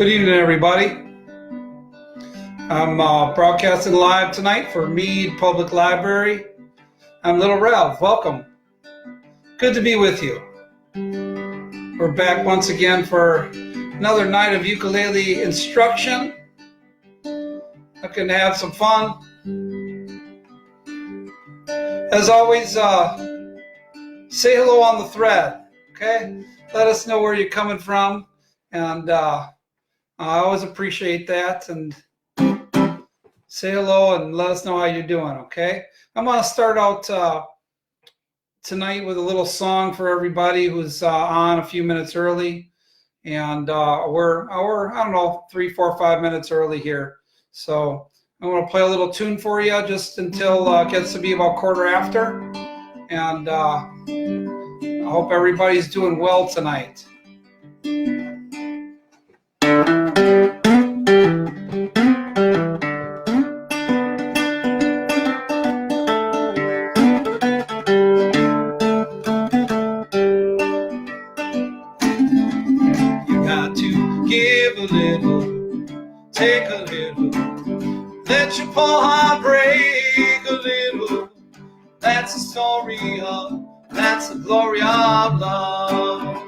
Good evening, everybody. I'm broadcasting live tonight for Mead Public Library. I'm Lil Rev. Welcome. Good to be with you. We're back once again for another night of ukulele instruction. Looking to have some fun. As always, say hello on the thread, okay? Let us know where you're coming from, and I always appreciate that. And say hello and let us know how you're doing, okay? I'm going to start out tonight with a little song for everybody who's on a few minutes early. And we're, I don't know, 3, 4, 5 minutes early here. So I'm going to play a little tune for you just until it gets to be about 1/4 after. And I hope everybody's doing well tonight. Give a little, take a little, let your poor heart break a little. That's the story of, that's the glory of love.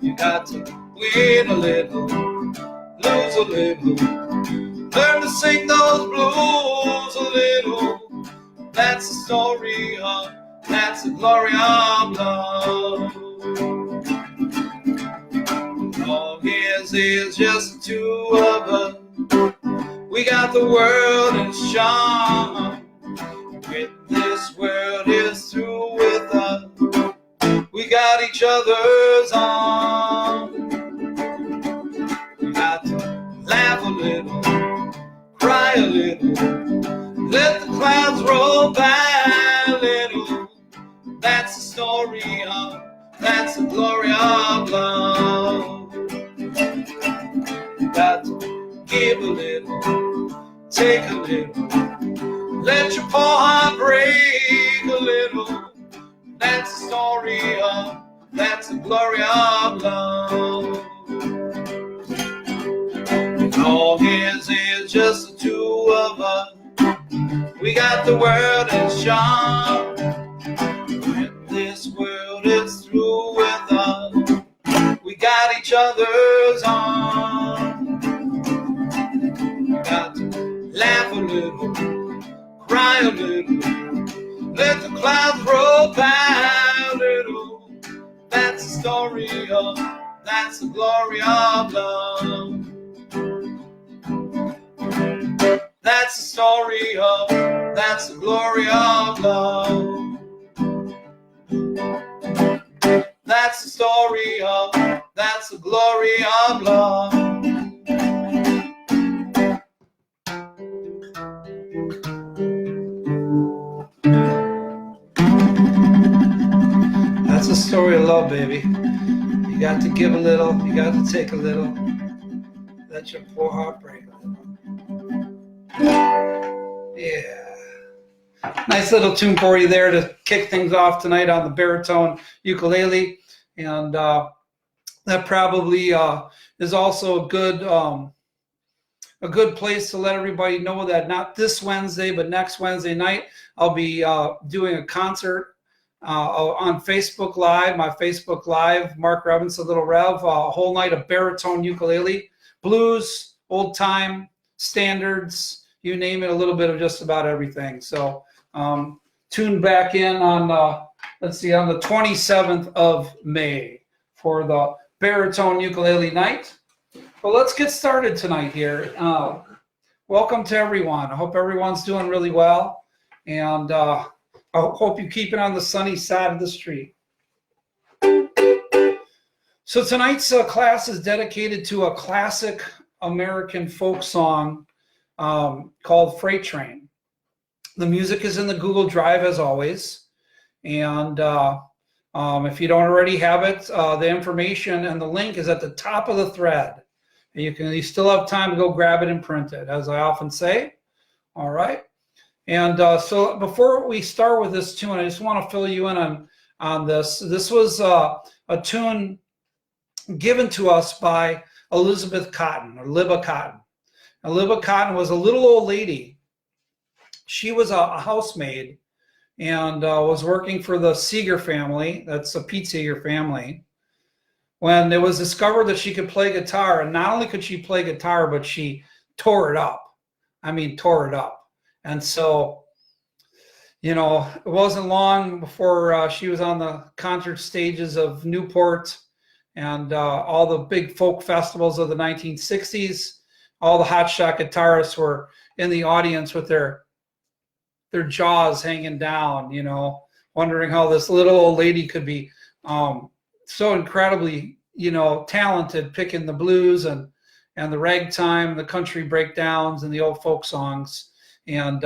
You got to win a little, lose a little, learn to sing those blues a little. That's the story of, that's the glory of love. All is just the two of us. We got the world in charm. When this world is through with us, we got each other's arms. We got to laugh a little, cry a little, let the clouds roll by a little. That's the story of, that's the glory of love. Got to give a little, take a little, let your poor heart break a little. That's the story of, that's the glory of love. All his is just the two of us. We got the world in charm. When this world is through with us, we got each other's arms. Got to laugh a little, cry a little, let the clouds roll by a little. That's the story of, that's the glory of love. That's the story of, that's the glory of love. That's the story of, that's the glory of love. That's the story of love, baby. You got to give a little, you got to take a little, let your poor heart break a little. Yeah. Nice little tune for you there to kick things off tonight on the baritone ukulele. And that probably is also a good place to let everybody know that not this Wednesday, but next Wednesday night, I'll be doing a concert on Facebook Live, my Facebook Live, Mark Robinson, Lil Rev, a whole night of baritone ukulele, blues, old time, standards, you name it, a little bit of just about everything. So tune back in on, let's see, on the 27th of May for the baritone ukulele night. Well, let's get started tonight here. Welcome to everyone. I hope everyone's doing really well. And I hope you keep it on the sunny side of the street. So tonight's class is dedicated to a classic American folk song called Freight Train. The music is in the Google Drive as always. And if you don't already have it, the information and the link is at the top of the thread. And you still have time to go grab it and print it, as I often say. All right. And so before we start with this tune, I just want to fill you in on this. This was a tune given to us by Elizabeth Cotton, or Libba Cotton. Now, Libba Cotton was a little old lady. She was a housemaid and was working for the Seeger family. That's the Pete Seeger family. When it was discovered that she could play guitar, and not only could she play guitar, but she tore it up. I mean, tore it up. And so, you know, it wasn't long before she was on the concert stages of Newport and all the big folk festivals of the 1960s. All the hotshot guitarists were in the audience with their jaws hanging down, you know, wondering how this little old lady could be so incredibly, you know, talented, picking the blues and the ragtime, the country breakdowns, and the old folk songs. And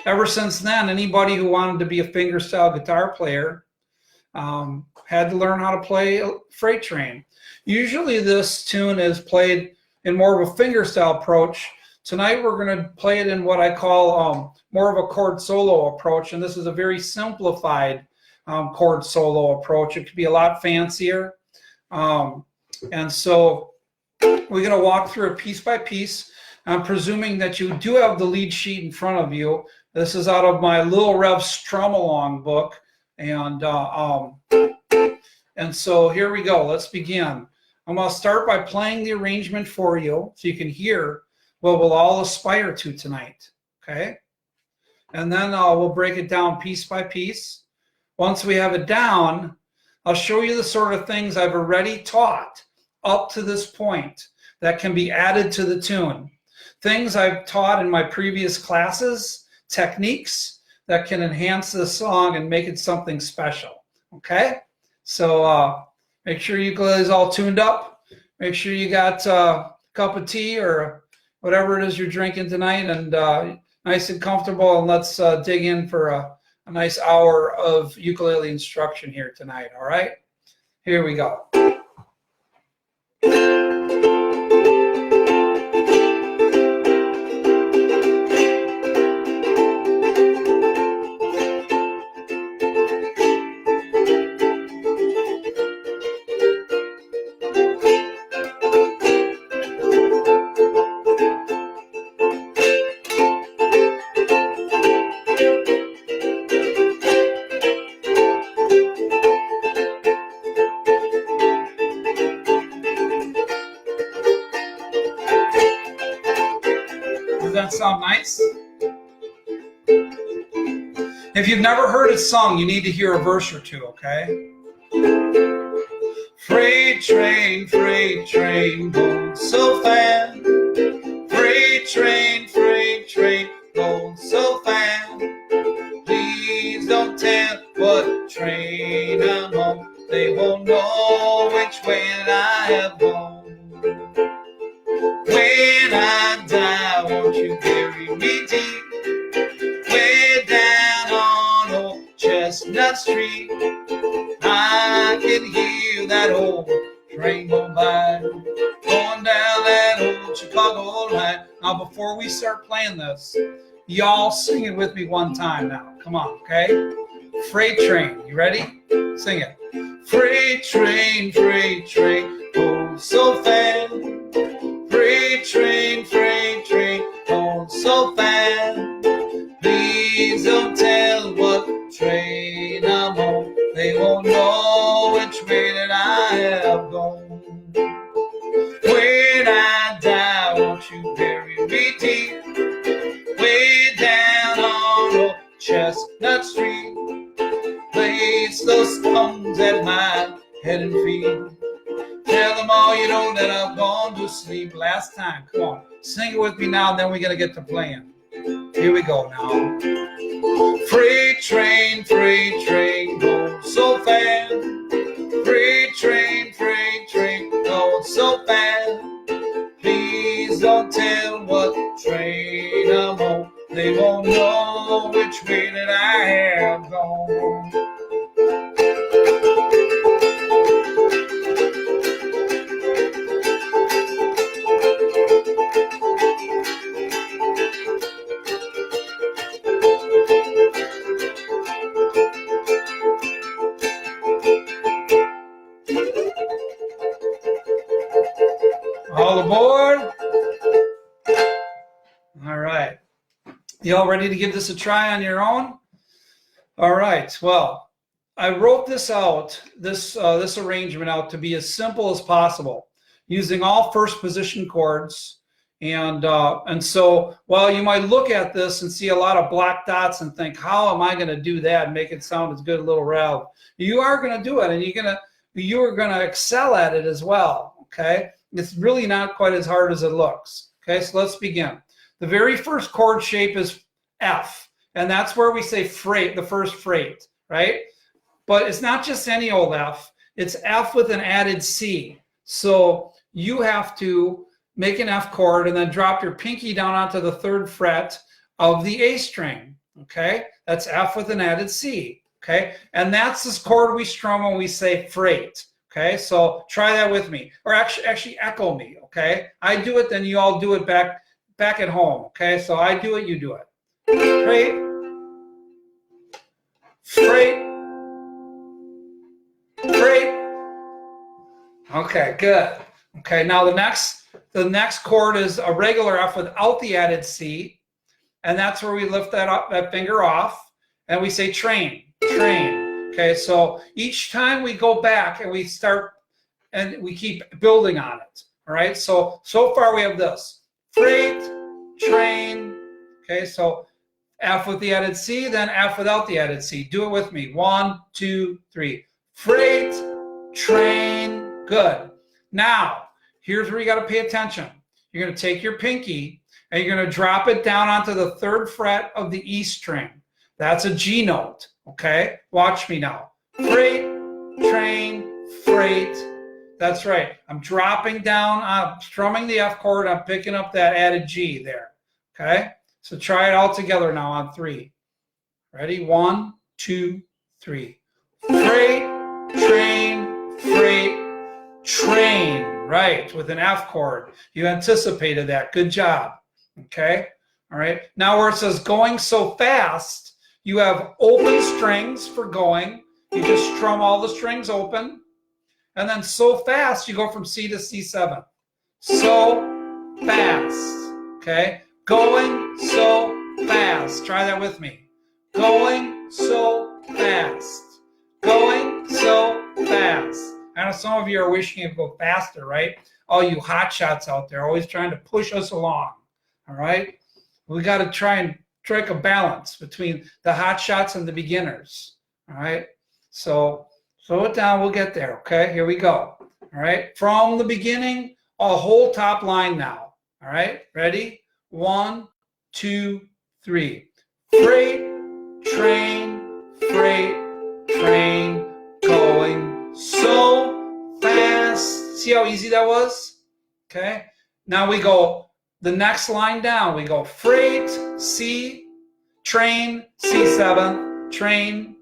ever since then, anybody who wanted to be a fingerstyle guitar player had to learn how to play Freight Train. Usually this tune is played in more of a fingerstyle approach. Tonight we're going to play it in what I call more of a chord solo approach, and this is a very simplified chord solo approach. It could be a lot fancier. And so we're going to walk through it piece by piece. I'm presuming that you do have the lead sheet in front of you. This is out of my Lil Rev Strum Along book. And so here we go. Let's begin. I'm going to start by playing the arrangement for you so you can hear what we'll all aspire to tonight. Okay? And then we'll break it down piece by piece. Once we have it down, I'll show you the sort of things I've already taught up to this point that can be added to the tune. Things I've taught in my previous classes, techniques that can enhance the song and make it something special. Okay? So make sure your ukulele is all tuned up. Make sure you got a cup of tea or whatever it is you're drinking tonight, and nice and comfortable. And let's dig in for a nice hour of ukulele instruction here tonight. All right? Here we go. Does that sound nice? If you've never heard it sung, you need to hear a verse or two, okay? Freight train, going so fast. Freight train, going so fast. Please don't tell what train I'm on. They won't know which way I have gone. When I die, won't you bury me deep, way down on old Chestnut Street? I can hear that old train go by, going down that old Chicago line. Now, before we start playing this, y'all sing it with me one time now. Come on, okay? Freight train, you ready? Sing it. Freight train, oh so fast. Freight train, going so fast. Please don't tell what train I'm on. They won't know which way that I have gone. When I die, won't you bury me deep, way down on old Chestnut Street? Place those stones at my head and feet. Tell them all you know that I've gone to sleep. Last time, come on, sing it with me now, and then we're gonna get to playing. Here we go now. Freight train, going so fast. Freight train, going so fast. Please don't tell what train I'm on. They won't know which way that I have gone. All right. You all ready to give this a try on your own? All right. Well, I wrote this out, this arrangement out to be as simple as possible, using all first position chords. And so while you might look at this and see a lot of black dots and think, how am I going to do that and make it sound as good as Lil Rev? You are going to do it, and you are going to excel at it as well. Okay, it's really not quite as hard as it looks. Okay, so let's begin. The very first chord shape is F, and that's where we say freight, the first freight, right? But it's not just any old F. It's F with an added C. So you have to make an F chord and then drop your pinky down onto the 3rd fret of the A string. Okay, that's F with an added C. Okay, and that's this chord we strum when we say freight. Okay, so try that with me, or actually echo me. Okay, I do it, then you all do it back at home. Okay, so I do it, you do it. Freight, freight, freight. Okay, good. Okay, now the next chord is a regular F without the added C, and that's where we lift that finger off, and we say train, train. Okay, so each time we go back and we start, and we keep building on it. All right, so far we have this freight, train. Okay, so F with the added C, then F without the added C. Do it with me. 1, 2, 3. Freight, train. Good. Now, here's where you got to pay attention. You're going to take your pinky and you're going to drop it down onto the 3rd fret of the E string. That's a G note. Okay, watch me now. Freight, train, freight. That's right. I'm dropping down, I'm strumming the F chord, I'm picking up that added G there. Okay, so try it all together now on 3. Ready? 1, 2, 3. Freight, train, freight, train. Right, with an F chord. You anticipated that. Good job. Okay, all right. Now where it says going so fast, you have open strings for going. You just strum all the strings open. And then so fast, you go from C to C7. So fast. Okay? Going so fast. Try that with me. Going so fast. Going so fast. I know some of you are wishing it would go faster, right? All you hotshots out there always trying to push us along. All right? We got to try and strike a balance between the hot shots and the beginners. All right, so slow it down, we'll get there. Okay, here we go. All right, from the beginning, a whole top line now. All right, ready? 1, 2, 3. Freight, train, freight, train, going so fast. See how easy that was? Okay, now we go the next line down. We go freight, C, train, C7, train,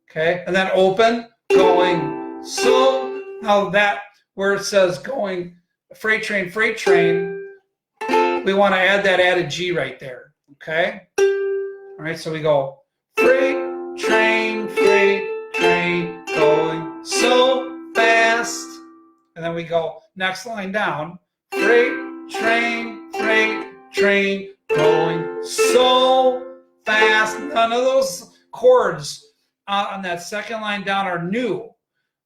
okay, and then open, going so. Now that where it says going freight train, we want to add that added G right there. Okay, all right, so we go freight, train, going so fast, and then we go next line down, freight, train, going so fast. None of those chords on that second line down are new,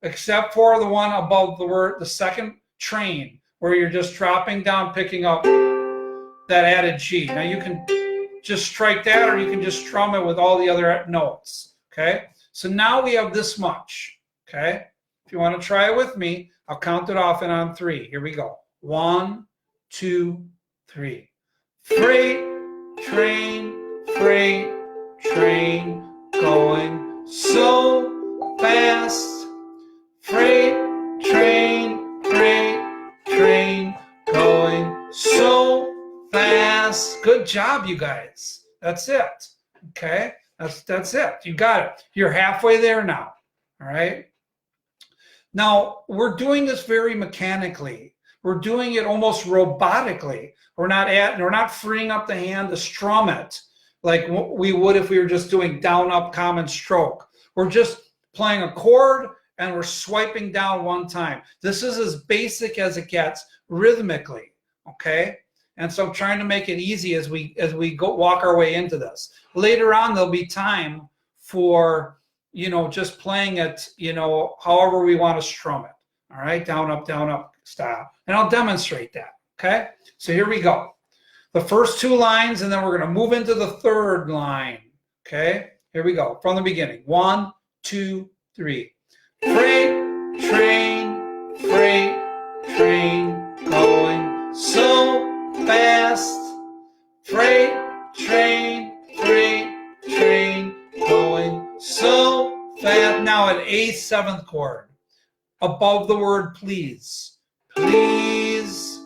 except for the one above the second train, where you're just dropping down, picking up that added G. Now you can just strike that, or you can just strum it with all the other notes. Okay, so now we have this much. Okay, if you want to try it with me, I'll count it off, and on 3. Here we go. 1, 2, 3. Freight, train, going so fast. Freight, train, going so fast. Good job, you guys. That's it. Okay, that's it. You got it. You're halfway there now. All right. Now we're doing this very mechanically. We're doing it almost robotically. We're not freeing up the hand to strum it like we would if we were just doing down, up, common stroke. We're just playing a chord and we're swiping down one time. This is as basic as it gets rhythmically, okay? And so I'm trying to make it easy as we go walk our way into this. Later on, there'll be time for, just playing it, however we want to strum it. All right, down, up style. And I'll demonstrate that. Okay, so here we go. The first two lines, and then we're going to move into the third line. Okay, here we go from the beginning. 1, 2, 3. Freight train, going so fast. Freight train, going so fast. Now at A 7th chord, above the word please. Please.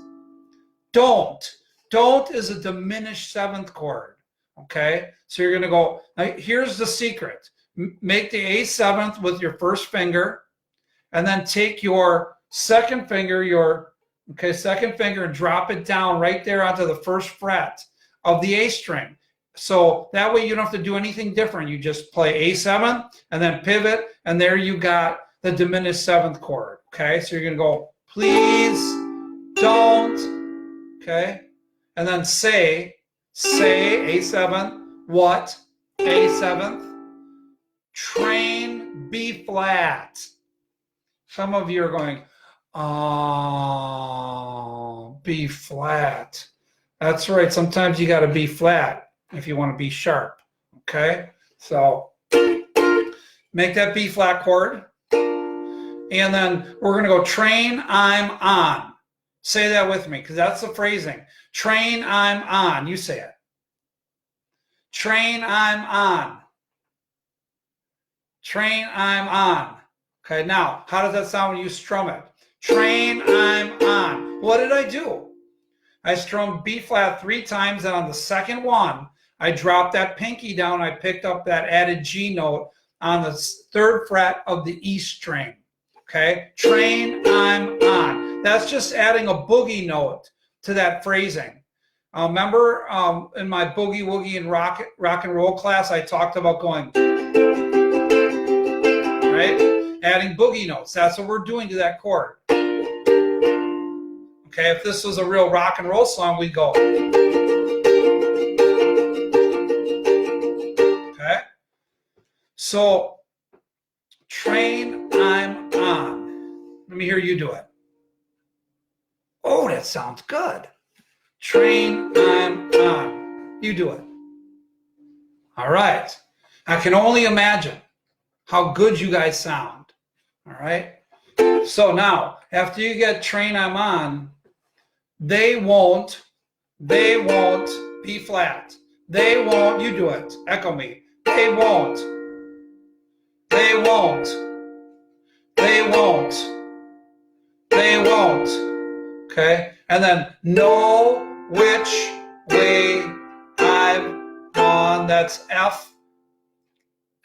Don't is a diminished 7th chord. Okay, so you're going to go, now here's the secret. Make the A 7th with your first finger, and then take your second finger, second finger, and drop it down right there onto the first fret of the A string. So that way you don't have to do anything different. You just play A7 and then pivot, and there you got the diminished 7th chord. Okay, so you're going to go, please, don't, okay, and then say A7, what, A7th, train, B flat. Some of you are going, oh, B flat. That's right. Sometimes you got to B flat if you want to be sharp. Okay, so make that B flat chord, and then we're going to go train, I'm on. Say that with me, because that's the phrasing. Train, I'm on. You say it. Train, I'm on. Train, I'm on. Okay, now, how does that sound when you strum it? Train, I'm on. What did I do? I strummed B flat 3 times, and on the second one, I dropped that pinky down. I picked up that added G note on the 3rd fret of the E string. Okay, train, I'm on. That's just adding a boogie note to that phrasing. Remember in my boogie woogie and rock and roll class, I talked about going, right? Adding boogie notes. That's what we're doing to that chord. Okay, if this was a real rock and roll song, we'd go. Okay, so train, I'm on. Let me hear you do it. Oh, that sounds good. Train, I'm on. You do it. All right. I can only imagine how good you guys sound. All right. So now, after you get train, I'm on, they won't B flat. They won't, you do it. Echo me. They won't. Okay. And then know which way I've gone. That's F,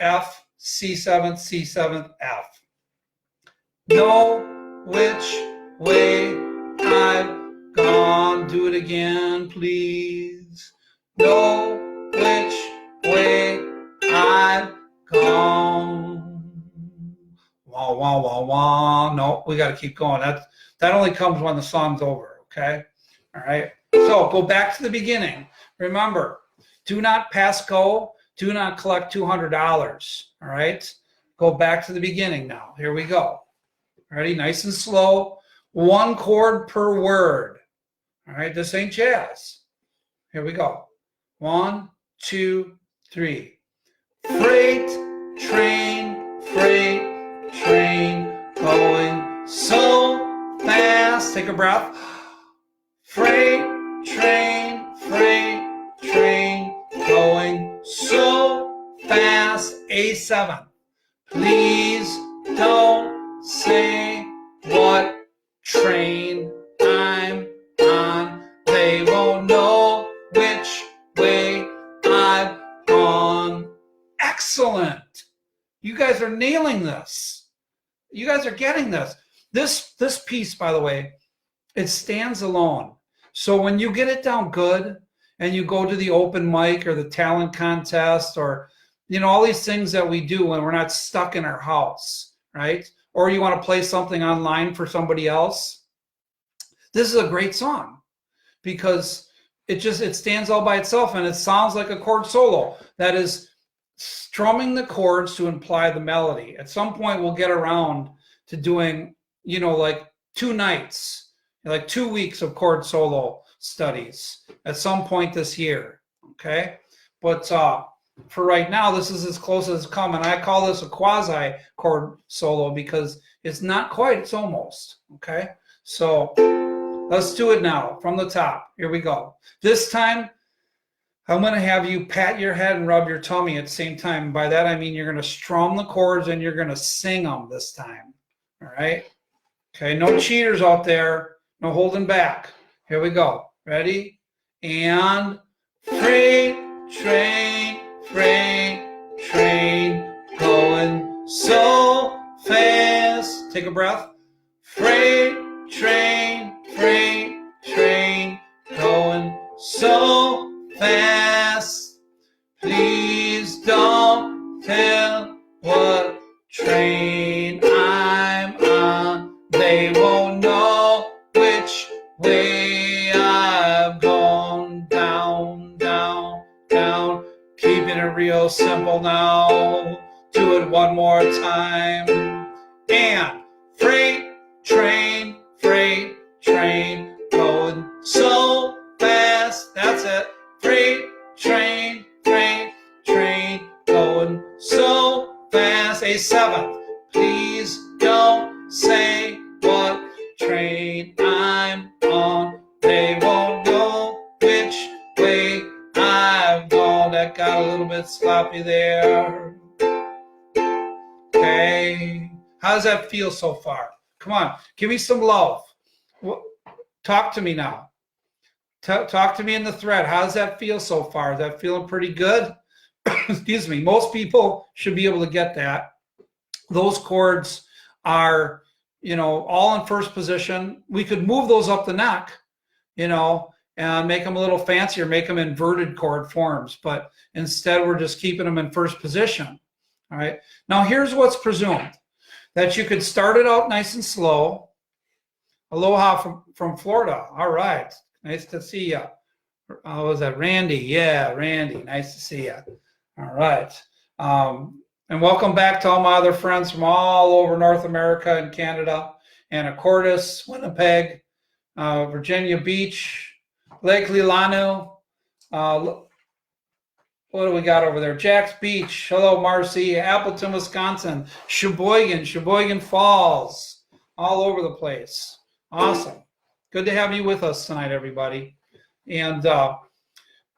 C7, C7, F. Know which way I've gone. Do it again, please. Know which way I've gone. Wah, wah, wah, wah. No, we got to keep going. That only comes when the song's over, okay? All right. So go back to the beginning. Remember, do not pass go. Do not collect $200. All right. Go back to the beginning now. Here we go. Ready? Nice and slow. 1 chord per word. All right. This ain't jazz. Here we go. 1, 2, 3. Freight train, going so fast. Take a breath. Freight train, going so fast. A7. Please don't say what train I'm on. They won't know which way I've gone. Excellent. You guys are nailing this. You guys are getting this. This piece, by the way, it stands alone. So when you get it down good and you go to the open mic or the talent contest or, all these things that we do when we're not stuck in our house, right? Or you want to play something online for somebody else, this is a great song because it stands all by itself, and it sounds like a chord solo. That is strumming the chords to imply the melody. At some point, we'll get around to doing, you know, like 2 nights, like 2 weeks of chord solo studies at some point this year. Okay, but for right now, this is as close as it's come, and I call this a quasi chord solo because it's not quite, it's almost. Okay, so let's do it now from the top. Here we go. This time, I'm going to have you pat your head and rub your tummy at the same time. By that, I mean you're going to strum the chords and you're going to sing them this time. All right? Okay, no cheaters out there. No holding back. Here we go. Ready? And freight train, going so fast. Take a breath. Freight train, going so fast. Please don't tell what train I'm on. They won't know which way I've gone. Down, down, down. Keeping it real simple now. Do it one more time. And freight train, going so fast. That's it. Freight train, going so fast. A 7th. Please don't say what train I'm on. They won't know which way I've gone. That got a little bit sloppy there. Okay. How does that feel so far? Come on, give me some love. Talk to me now. Talk to me in the thread. How does that feel so far? Is that feeling pretty good? Excuse me. Most people should be able to get that. Those chords are, you know, all in first position. We could move those up the neck, you know, and make them a little fancier, make them inverted chord forms. But instead, we're just keeping them in first position. All right. Now, here's what's presumed. That you could start it out nice and slow. Aloha from Florida. All right. Nice to see you. How was that? Randy. Yeah, Randy. Nice to see you. All right. And welcome back to all my other friends from all over North America and Canada. Anacortes, Winnipeg, Virginia Beach, Lake Lilanu. What do we got over there? Jack's Beach. Hello, Marcy. Appleton, Wisconsin. Sheboygan Falls. All over the place. Awesome. Good to have you with us tonight, everybody. And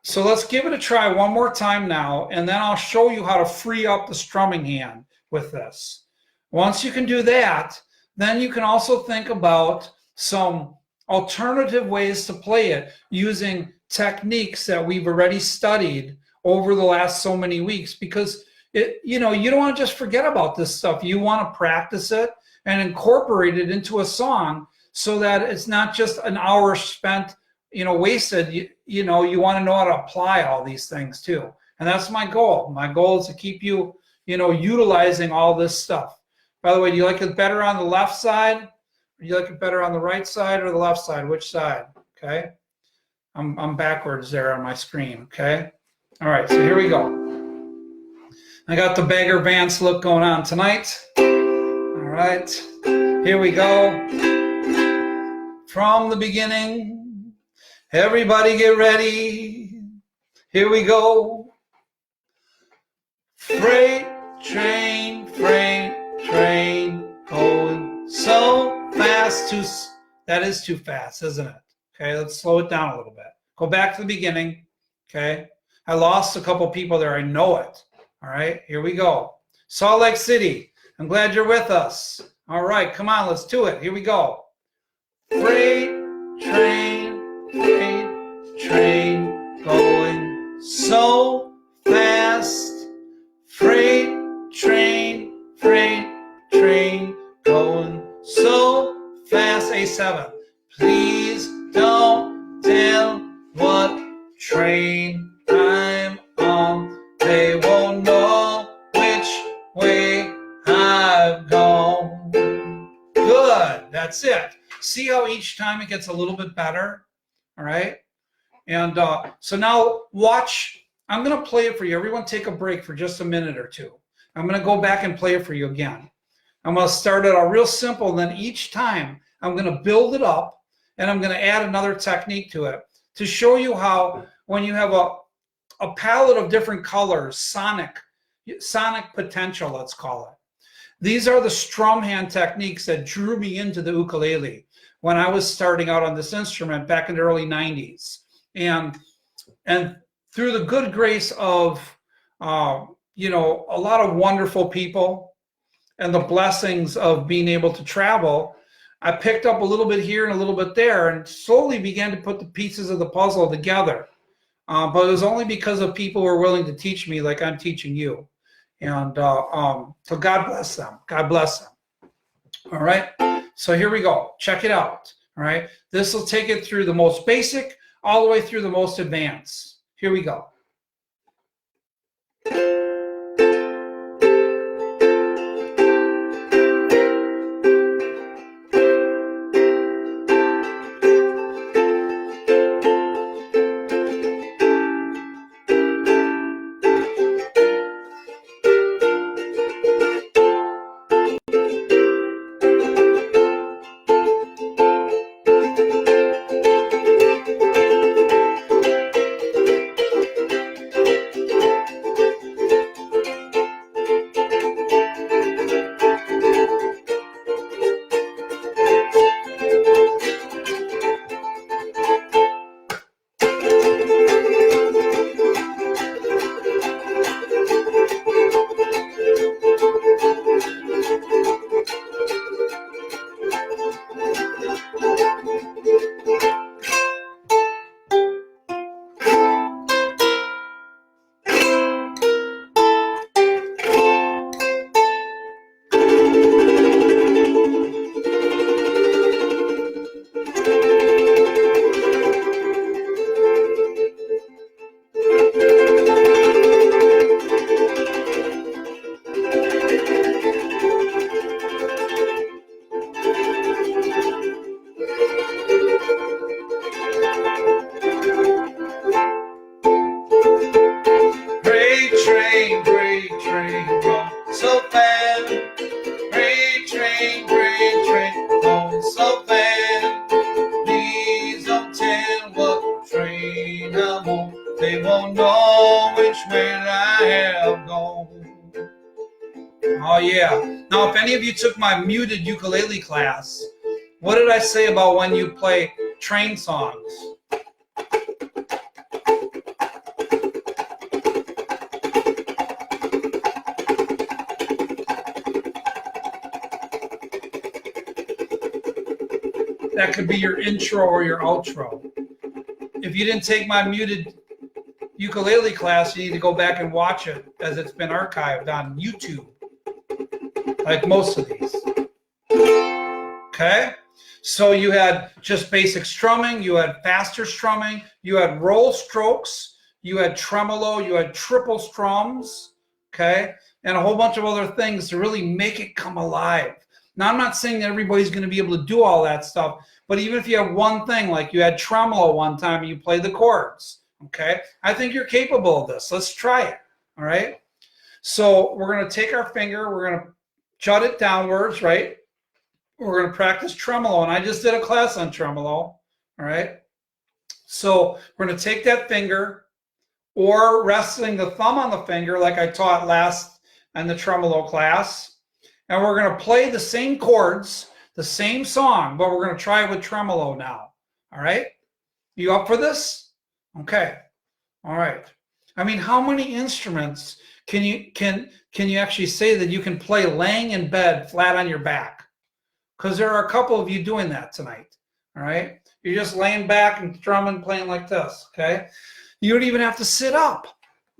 so let's give it a try one more time now, and then I'll show you how to free up the strumming hand with this. Once you can do that, then you can also think about some alternative ways to play it using techniques that we've already studied over the last so many weeks, because you know, you don't want to just forget about this stuff. You want to practice it and incorporate it into a song so that it's not just an hour spent, you know, wasted. You know, you want to know how to apply all these things too. And that's my goal. My goal is to keep you, you know, utilizing all this stuff. By the way, do you like it better on the left side? Or do you like it better on the right side or the left side? Which side? Okay. I'm backwards there on my screen. Okay. All right, so here we go. I got the Bagger Vance look going on tonight. All right, here we go. From the beginning, everybody get ready. Here we go. Freight train, going so fast. That is too fast, isn't it? Okay, let's slow it down a little bit. Go back to the beginning, okay? I lost a couple people there. I know it. All right, here we go. Salt Lake City. I'm glad you're with us. All right, come on, let's do it. Here we go. Freight train, going so fast. Freight train, going so fast. A7. Please don't tell what train I'm on. They won't know which way I've gone. Good. That's it. See how each time it gets a little bit better? All right. And so now watch. I'm going to play it for you. Everyone take a break for just a minute or two. I'm going to go back and play it for you again. I'm going to start it out real simple. And then each time I'm going to build it up and I'm going to add another technique to it to show you how when you have a palette of different colors, sonic potential, let's call it. These are the strum hand techniques that drew me into the ukulele when I was starting out on this instrument back in the early 90s. And through the good grace of, you know, a lot of wonderful people and the blessings of being able to travel, I picked up a little bit here and a little bit there and slowly began to put the pieces of the puzzle together. But it was only because of people who were willing to teach me like I'm teaching you. And so God bless them. God bless them. All right. So here we go. Check it out. All right. This will take it through the most basic all the way through the most advanced. Here we go. Oh yeah. Now, if any of you took my muted ukulele class, what did I say about when you play train songs? That could be your intro or your outro. If you didn't take my muted ukulele class, you need to go back and watch it as it's been archived on YouTube, like most of these. Okay? So you had just basic strumming, you had faster strumming, you had roll strokes, you had tremolo, you had triple strums, okay? And a whole bunch of other things to really make it come alive. Now, I'm not saying that everybody's going to be able to do all that stuff, but even if you have one thing, like you had tremolo one time and you play the chords, okay? I think you're capable of this. Let's try it, all right? So we're going to take our finger, we're going to jut it downwards, right? We're going to practice tremolo, and I just did a class on tremolo, all right? So we're going to take that finger, or resting the thumb on the finger like I taught last in the tremolo class, and we're going to play the same chords, the same song, but we're going to try it with tremolo now, all right? You up for this? Okay, all right. I mean, how many instruments can you actually say that you can play laying in bed flat on your back? Because there are a couple of you doing that tonight, all right? You're just laying back and strumming, playing like this, okay? You don't even have to sit up.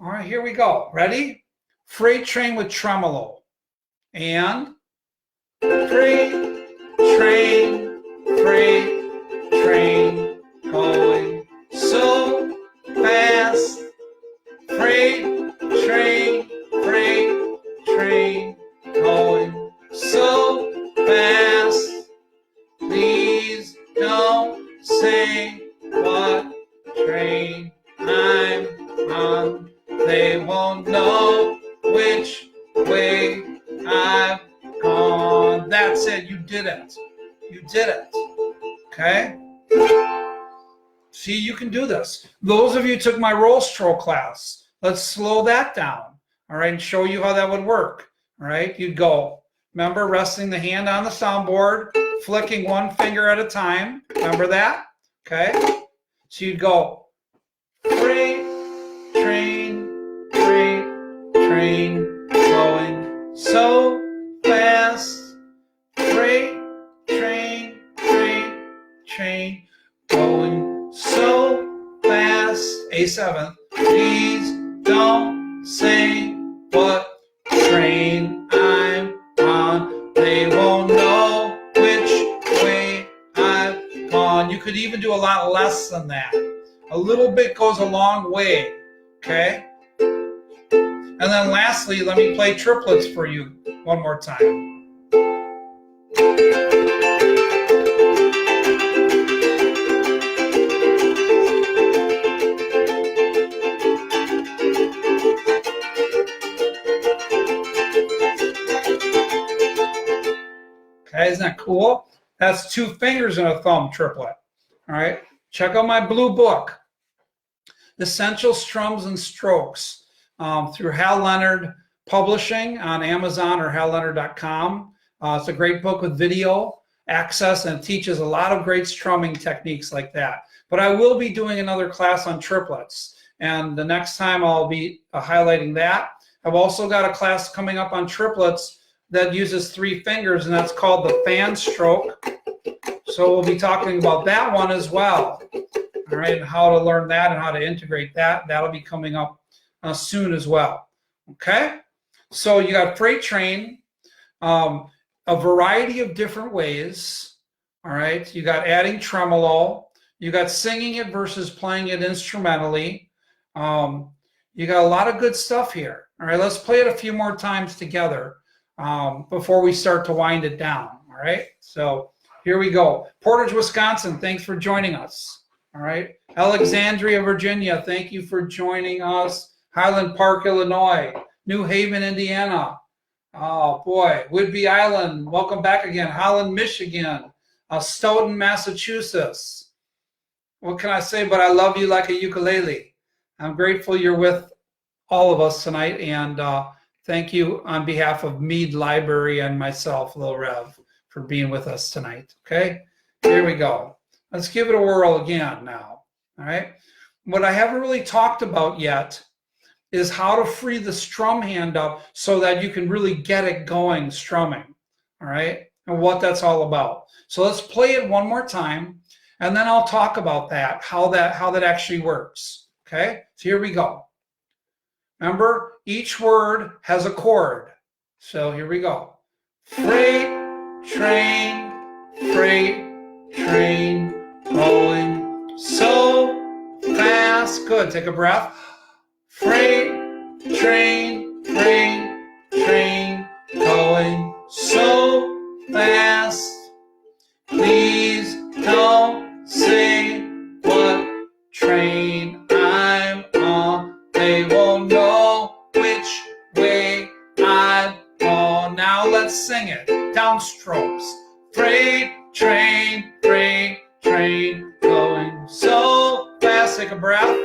All right, here we go. Ready? Freight train with tremolo. And freight train, going so fast. Freight train, going so fast. Please don't say what train. Okay? See, you can do this. Those of you who took my roll stroke class, let's slow that down, all right, and show you how that would work, all right? You'd go, remember, resting the hand on the soundboard, flicking one finger at a time. Remember that? Okay? So you'd go, freight, train, going so fast. Freight, train, going so fast. A7. Please don't say what train I'm on. They won't know which way I've gone. You could even do a lot less than that. A little bit goes a long way. Okay? And then lastly, let me play triplets for you one more time. Okay, isn't that cool? That's 2 fingers and a thumb triplet. All right, check out my blue book, Essential Strums and Strokes, through Hal Leonard Publishing on Amazon or halleonard.com. It's a great book with video access and it teaches a lot of great strumming techniques like that. But I will be doing another class on triplets, and the next time I'll be highlighting that. I've also got a class coming up on triplets that uses 3 fingers, and that's called the fan stroke. So we'll be talking about that one as well. All right, and how to learn that and how to integrate that. That'll be coming up soon as well. Okay, so you got freight train, a variety of different ways. All right, you got adding tremolo, you got singing it versus playing it instrumentally. You got a lot of good stuff here. All right, let's play it a few more times together before we start to wind it down. All right, so here we go. Portage, Wisconsin, thanks for joining us. All right, Alexandria, Virginia, thank you for joining us. Highland Park, Illinois, New Haven, Indiana. Oh boy, Whidbey Island, welcome back again. Holland, Michigan, Stoughton, Massachusetts. What can I say, but I love you like a ukulele. I'm grateful you're with all of us tonight, and thank you on behalf of Mead Library and myself, Lil Rev, for being with us tonight. Okay, here we go. Let's give it a whirl again now. All right, what I haven't really talked about yet is how to free the strum hand up so that you can really get it going strumming. All right, and what that's all about. So let's play it one more time, and then I'll talk about that, how that actually works. Okay, so here we go. Remember, each word has a chord. So here we go. Freight, train, going so fast. Good, take a breath. Freight, train, going so fast. Please don't say what train I'm on. They won't know which way I've gone. Now let's sing it. Downstrokes. Freight, train, going so fast. Take a breath.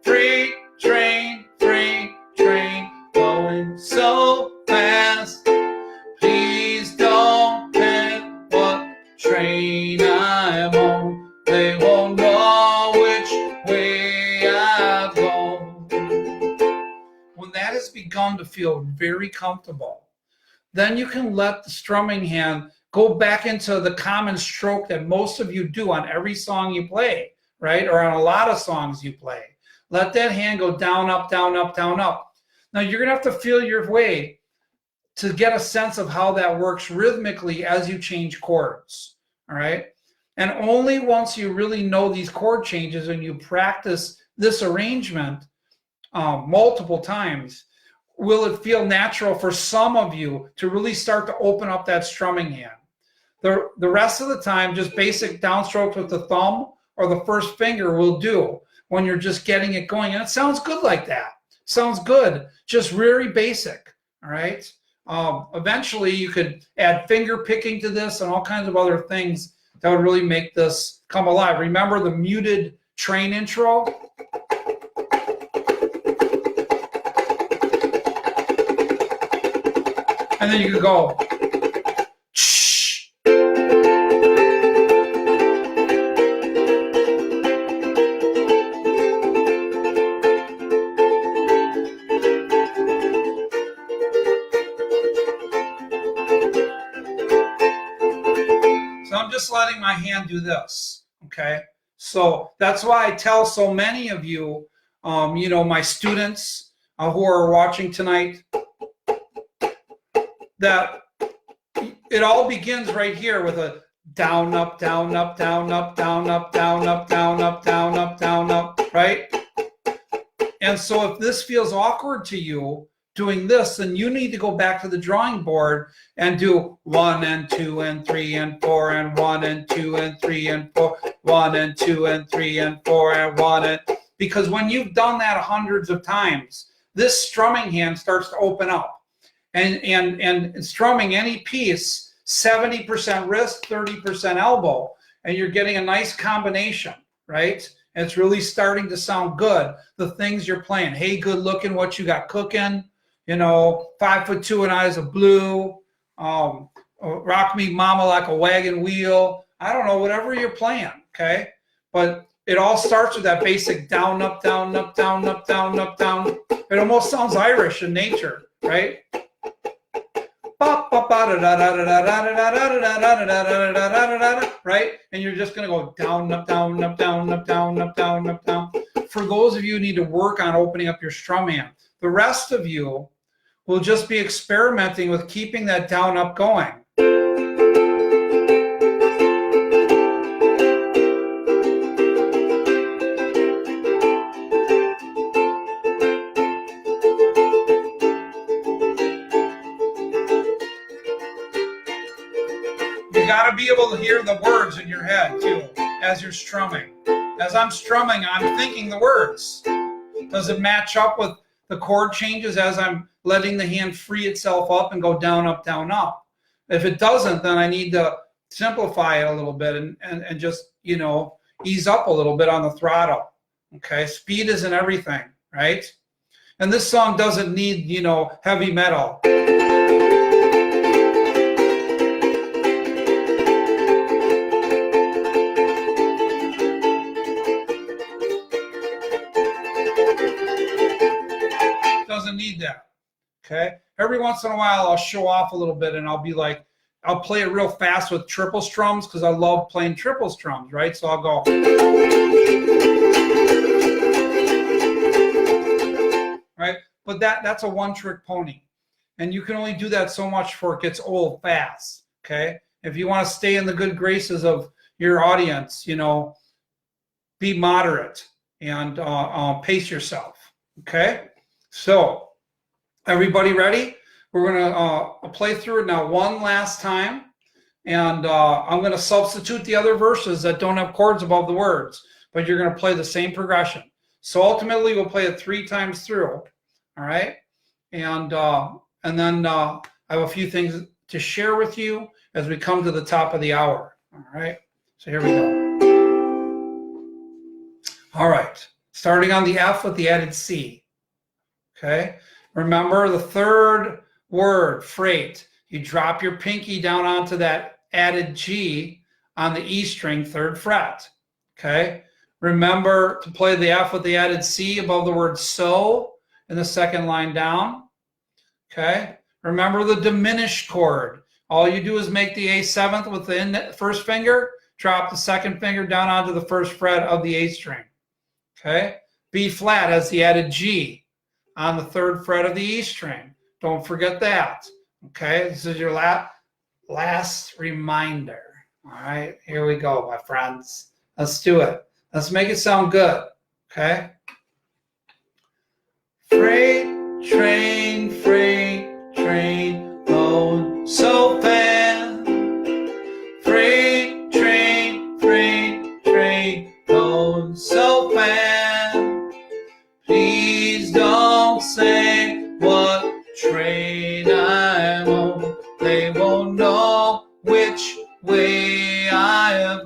Freight, train, going so fast. Please don't pick what train I'm on. They won't know which way I've gone. When that has begun to feel very comfortable, then you can let the strumming hand go back into the common stroke that most of you do on every song you play, right? Or on a lot of songs you play. Let that hand go down, up, down, up, down, up. Now you're gonna have to feel your way to get a sense of how that works rhythmically as you change chords, all right? And only once you really know these chord changes and you practice this arrangement multiple times will it feel natural for some of you to really start to open up that strumming hand. The rest of the time, just basic downstrokes with the thumb or the first finger will do when you're just getting it going. And it sounds good like that. Sounds good, just very basic, all right? Eventually, you could add finger picking to this and all kinds of other things that would really make this come alive. Remember the muted train intro? And then you could go. So I'm just letting my hand do this, okay? So that's why I tell so many of you, you know, my students who are watching tonight, that it all begins right here with a down, up, down, up, down, up, down, up, down, up, down, up, down, up, down, up, right? And so if this feels awkward to you doing this, then you need to go back to the drawing board and do 1 and 2 and 3 and 4 and 1 and 2 and 3 and 4, 1 and 2 and 3 and 4 and 1 and, because when you've done that hundreds of times, this strumming hand starts to open up. And strumming any piece, 70% wrist, 30% elbow, and you're getting a nice combination, right? And it's really starting to sound good. The things you're playing, hey, good looking, what you got cooking, you know, 5'2" and Eyes of Blue, Rock Me Mama Like a Wagon Wheel. I don't know, whatever you're playing, okay? But it all starts with that basic down, up, down, up, down, up, down, up, down. It almost sounds Irish in nature, right? Right? And you're just going to go down, up, down, up, down, up, down, up, down, up, down. For those of you who need to work on opening up your strum hand, the rest of you will just be experimenting with keeping that down, up going. You got to be able to hear the words in your head too as you're strumming. As I'm strumming, I'm thinking the words. Does it match up with the chord changes as I'm letting the hand free itself up and go down, up, down, up? If it doesn't, then I need to simplify it a little bit and just, you know, ease up a little bit on the throttle. Okay, speed isn't everything, right? And this song doesn't need, you know, heavy metal. Doesn't need that. Okay, every once in a while I'll show off a little bit and I'll be like, I'll play it real fast with triple strums because I love playing triple strums, right? So I'll go, right? But that's a one-trick pony, and you can only do that so much before it gets old fast. Okay, if you want to stay in the good graces of your audience, you know, be moderate and pace yourself. Okay. So, everybody ready? We're going to play through it now one last time, and I'm going to substitute the other verses that don't have chords above the words, but you're going to play the same progression. So ultimately, we'll play it 3 times through, all right? And then I have a few things to share with you as we come to the top of the hour, all right? So here we go. All right, starting on the F with the added C. Okay, remember the third word, freight. You drop your pinky down onto that added G on the E string, 3rd fret. Okay, remember to play the F with the added C above the word so in the 2nd line down. Okay, remember the diminished chord. All you do is make the A7th with the 1st finger, drop the 2nd finger down onto the 1st fret of the A string. Okay, B flat has the added G on the 3rd fret of the E string. Don't forget that. Okay, this is your last reminder. All right, here we go, my friends. Let's do it. Let's make it sound good. Okay. Freight train, going so fast. Freight train, going so fast. Please don't say what train I'm on. They won't know which way I am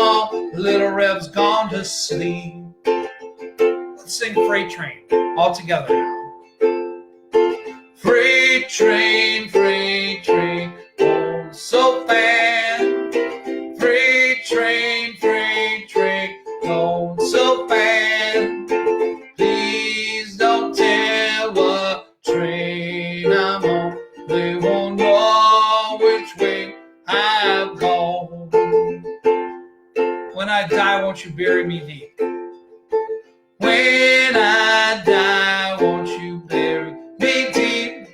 all, Lil Rev's gone to sleep. Let's sing Freight Train all together now. Freight train, going so fast. Freight train, going so fast. Please don't tell what train I'm on. They won't know which way I've gone. When I die, won't you bury me deep? When I die, won't you bury me deep?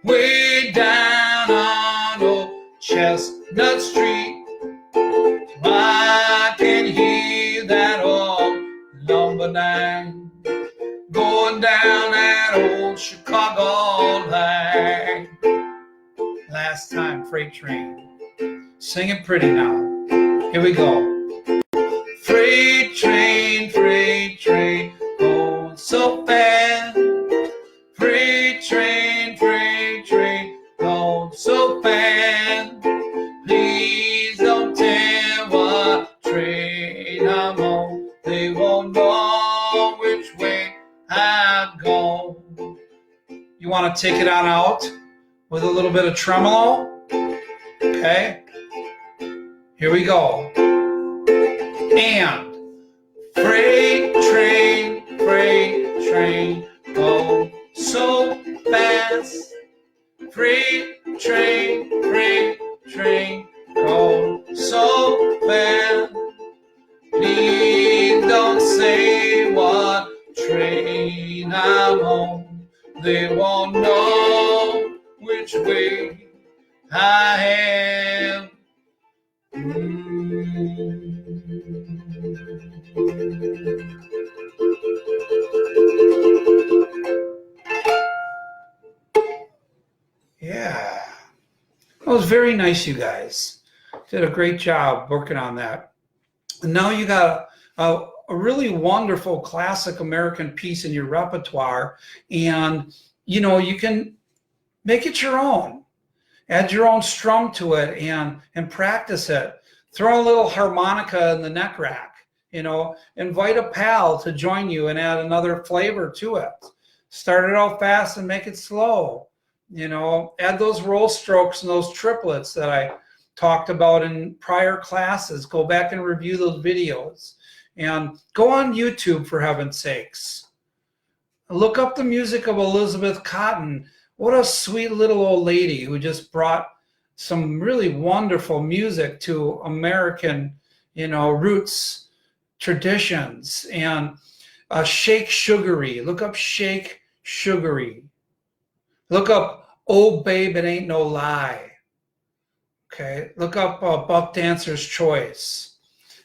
Way down on old Chestnut Street. I can hear that old lumber line going down that old Chicago line. Last time, Freight Train. Sing it pretty now. Here we go. Freight train, going so fast. Freight train, going so fast. Please don't tell what train I'm on. They won't know which way I've gone. You want to take it on out with a little bit of tremolo? Okay. Here we go. And freight train, go so fast. Freight train, go so fast. Please don't say what train I'm on. They won't know which way I am. Yeah, that was very nice, you guys. Did a great job working on that. And now you got a really wonderful classic American piece in your repertoire, and you know, you can make it your own. Add your own strum to it and practice it. Throw a little harmonica in the neck rack. You know, invite a pal to join you and add another flavor to it. Start it out fast and make it slow. You know, add those roll strokes and those triplets that I talked about in prior classes. Go back and review those videos. And go on YouTube, for heaven's sakes. Look up the music of Elizabeth Cotten. What a sweet little old lady who just brought some really wonderful music to American, you know, roots, traditions. And Shake Sugary. Look up Shake Sugary. Look up Oh Babe, It Ain't No Lie. Okay. Look up Buck Dancer's Choice.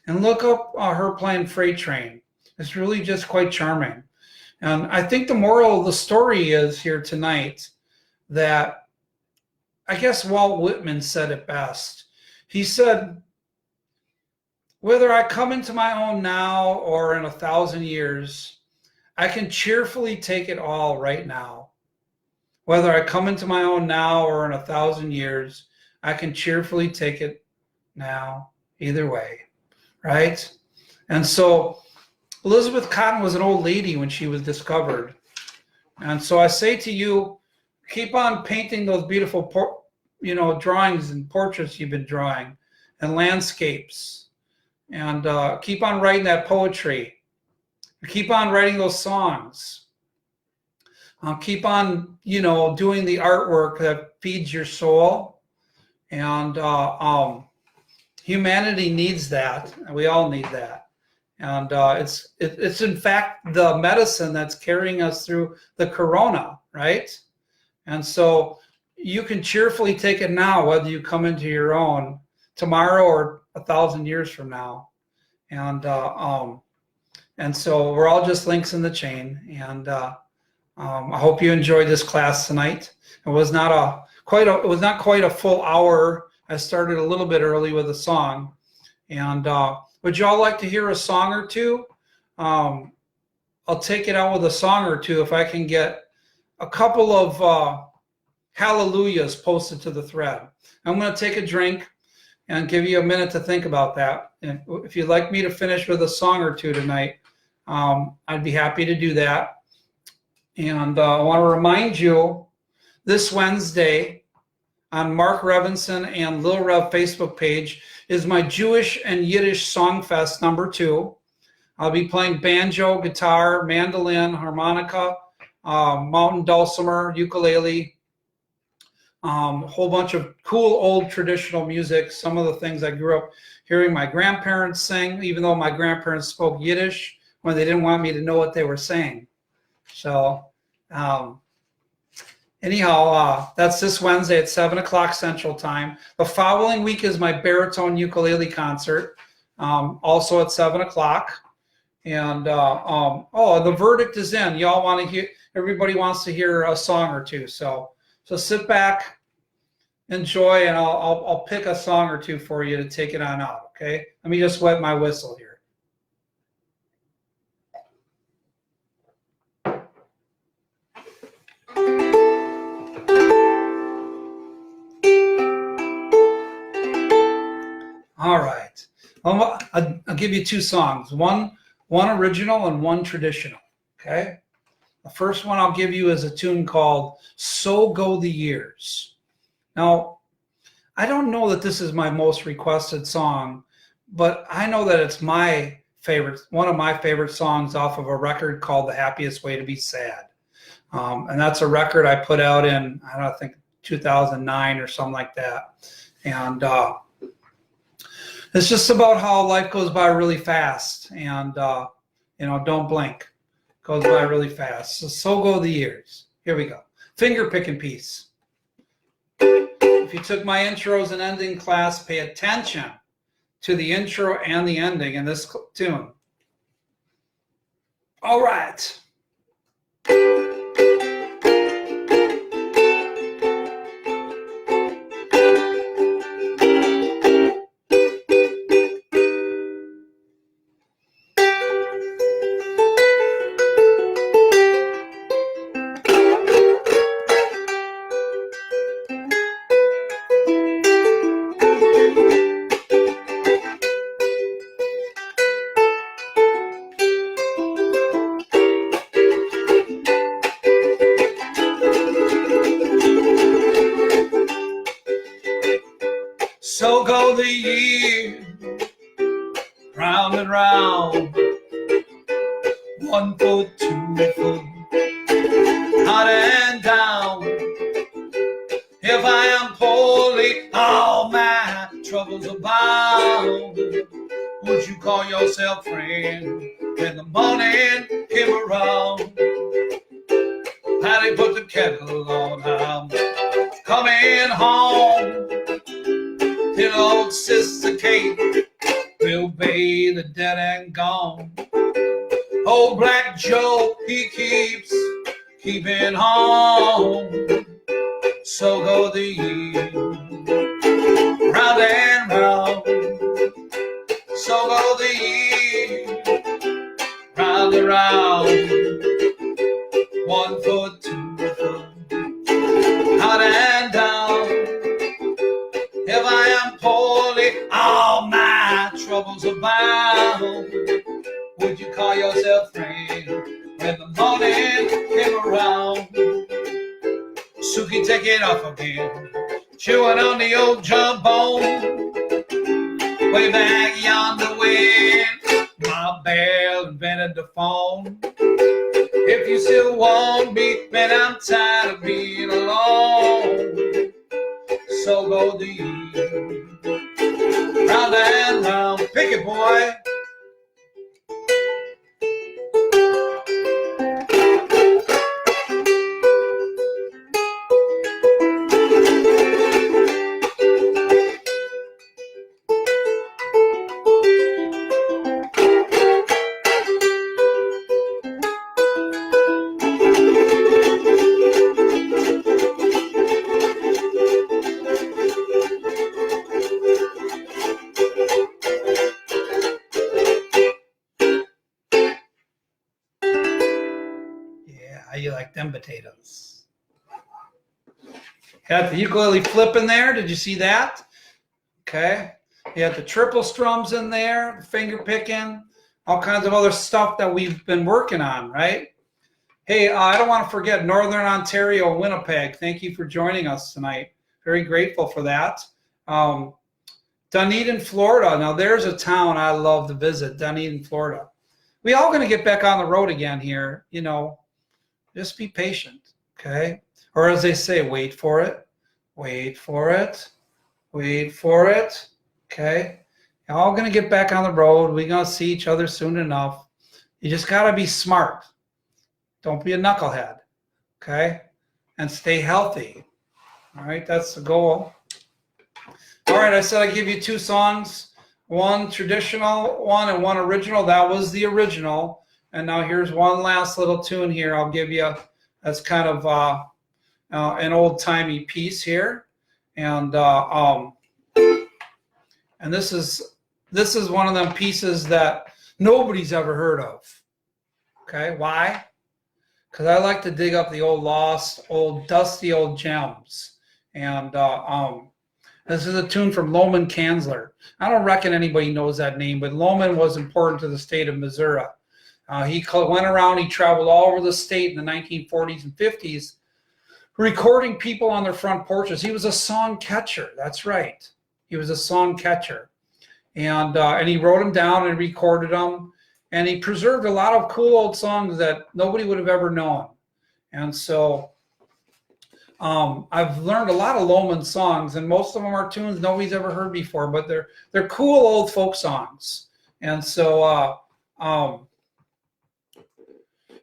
And look up her playing Freight Train. It's really just quite charming. And I think the moral of the story is here tonight that I guess Walt Whitman said it best. He said, whether I come into my own now or in 1,000 years, I can cheerfully take it all right now. Whether I come into my own now or in 1,000 years, I can cheerfully take it now, either way, right? And so Elizabeth Cotten was an old lady when she was discovered. And so I say to you, keep on painting those beautiful, drawings and portraits you've been drawing and landscapes. And keep on writing that poetry. Keep on writing those songs. Keep on, doing the artwork that feeds your soul. And humanity needs that. And we all need that. And it's in fact the medicine that's carrying us through the corona, right? And so you can cheerfully take it now, whether you come into your own tomorrow or 1,000 years from now. And so we're all just links in the chain. And I hope you enjoyed this class tonight. It was not quite a full hour. I started a little bit early with a song. And would you all like to hear a song or two? I'll take it out with a song or two if I can get a couple of hallelujahs posted to the thread. I'm going to take a drink and give you a minute to think about that. And if you'd like me to finish with a song or two tonight, I'd be happy to do that. And I want to remind you, this Wednesday on Mark Revinson and Lil Rev Facebook page is my Jewish and Yiddish Song Fest #2. I'll be playing banjo, guitar, mandolin, harmonica, mountain dulcimer, ukulele, a whole bunch of cool old traditional music, some of the things I grew up hearing my grandparents sing, even though my grandparents spoke Yiddish when they didn't want me to know what they were saying. So anyhow, that's this Wednesday at 7 o'clock Central Time. The following week is my baritone ukulele concert, also at 7 o'clock. And the verdict is in. Y'all want to hear? Everybody wants to hear a song or two. So sit back, enjoy, and I'll pick a song or two for you to take it on out. Okay. Let me just wet my whistle here. All right. I'll give you two songs. One original and one traditional. Okay. The first one I'll give you is a tune called "So Go the Years." Now, I don't know that this is my most requested song, but I know that it's my favorite, one of my favorite songs off of a record called "The Happiest Way to Be Sad." And that's a record I put out in, I don't think 2009 or something like that. And it's just about how life goes by really fast, and don't blink. It goes by really fast. So go the years. Here we go. Finger picking piece. If you took my intros and ending class, pay attention to the intro and the ending in this tune. All right. So go the years, round and round, 1 foot, 2 foot, out and down. If I am poorly, all my troubles abound. Would you call yourself friend when the morning came around? Patty put the kettle on, I'm coming home. Till old Sister Kate will be the dead and gone. Old Black Joe, he keeps keeping home. So go the years, round and round. So go the years, round and round. 1 foot, 2 foot, out and down. If I am poorly, all my troubles abound. Would you call yourself friend when the morning came around? Suki, take it off again, chewing on the old jawbone. Way back yonder when my bell invented the phone. If you still want me, man, I'm tired of being alone. So go the years, round and round. Pick it, boy. How you like them potatoes? Got the ukulele flip in there. Did you see that? Okay. You had the triple strums in there, finger picking, all kinds of other stuff that we've been working on, right? Hey, I don't want to forget Northern Ontario, Winnipeg. Thank you for joining us tonight. Very grateful for that. Dunedin, Florida. Now, there's a town I love to visit, Dunedin, Florida. We all going to get back on the road again here. You know, just be patient, okay? Or as they say, wait for it, wait for it, wait for it, okay? You're all going to get back on the road. We're going to see each other soon enough. You just got to be smart. Don't be a knucklehead, okay? And stay healthy. All right, that's the goal. All right, I said I'd give you 2 songs, one traditional one and one original. That was the original. And now here's one last little tune here I'll give you. That's kind of an old-timey piece here. And this is one of them pieces that nobody's ever heard of. Okay, why? Because I like to dig up the old lost, old dusty old gems. And this is a tune from Loman Kanzler. I don't reckon anybody knows that name, but Loman was important to the state of Missouri. He went around, he traveled all over the state in the 1940s and 50s, recording people on their front porches. He was a song catcher. That's right. He was a song catcher. And he wrote them down and recorded them. And he preserved a lot of cool old songs that nobody would have ever known. And so I've learned a lot of Loman songs, and most of them are tunes nobody's ever heard before, but they're cool old folk songs. And so I'm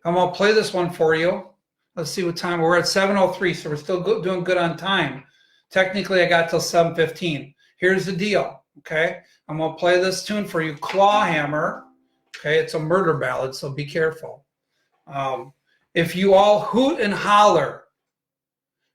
going to play this one for you. Let's see what time. We're at 7:03, so we're still doing good on time. Technically, I got till 7:15. Here's the deal, okay? I'm going to play this tune for you, Clawhammer. Okay, it's a murder ballad, so be careful. If you all hoot and holler,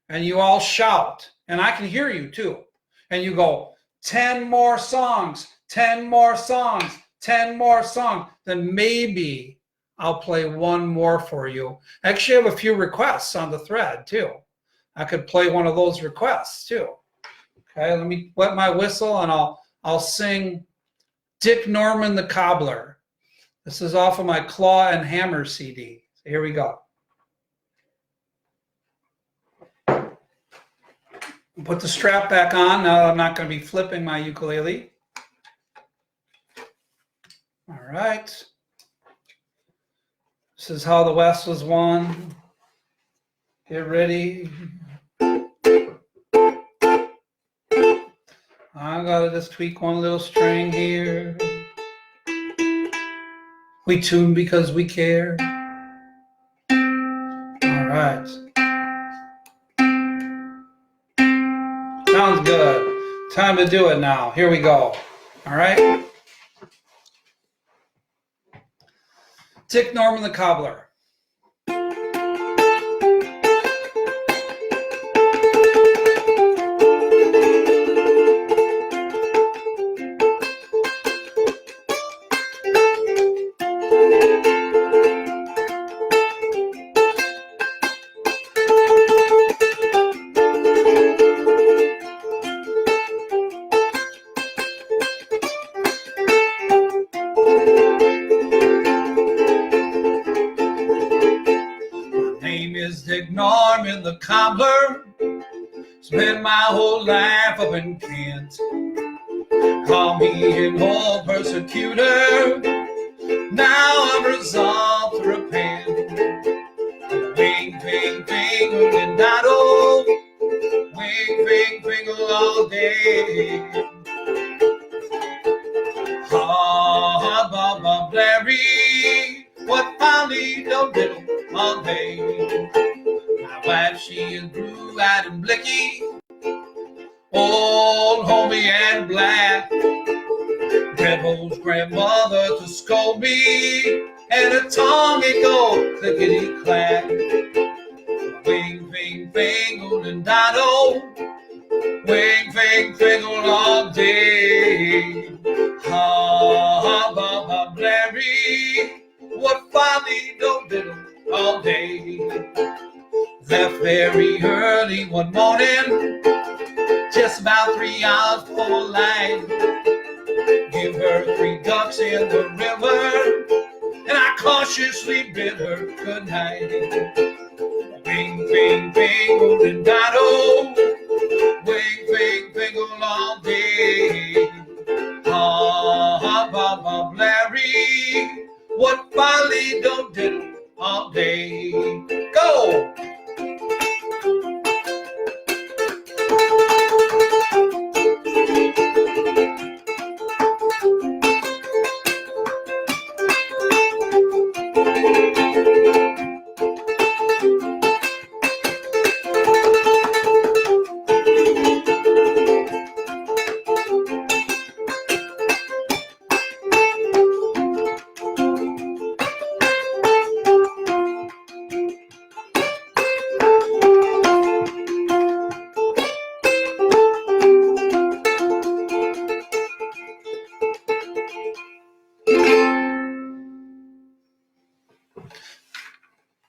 and you all shout, and I can hear you too, and you go, 10 more songs, 10 more songs, 10 more songs, then maybe I'll play one more for you. I actually have a few requests on the thread too. I could play one of those requests too. Okay, let me wet my whistle and I'll sing Dick Norman the Cobbler. This is off of my Claw and Hammer CD. So here we go. Put the strap back on. Now I'm not going to be flipping my ukulele. All right. This is how the West was won. Get ready. I gotta just tweak one little string here. We tune because we care. All right. Sounds good. Time to do it now. Here we go. All right. Dick Norman the Cobbler. Norman the Cobbler, spent my whole life up in Kent. Call me an old persecutor, now I'm resolved to repent. Wing, ping, tingle and diddle, wing, ping, tingle all day. Ha, ba, ba, Larry, what folly don't diddle all day. Wife, she is blue-eyed and blicky, old homey and black. Devil's grandmother to scold me, and a tongue it go clickety-clack. Wing, fing, fingle and diddle, wing, fing, fingle all day. Ha, ba, ba, Larry, what folly don't diddle all day. Left very early one morning, just about 3 hours before light. shiver, 3 ducks in the river, and I cautiously bid her good night. Bing, bing, bing, golden dotto, bing, bing, bingle all day. Ha, ha, ba, ba, Larry, what folly don't do all day. Go!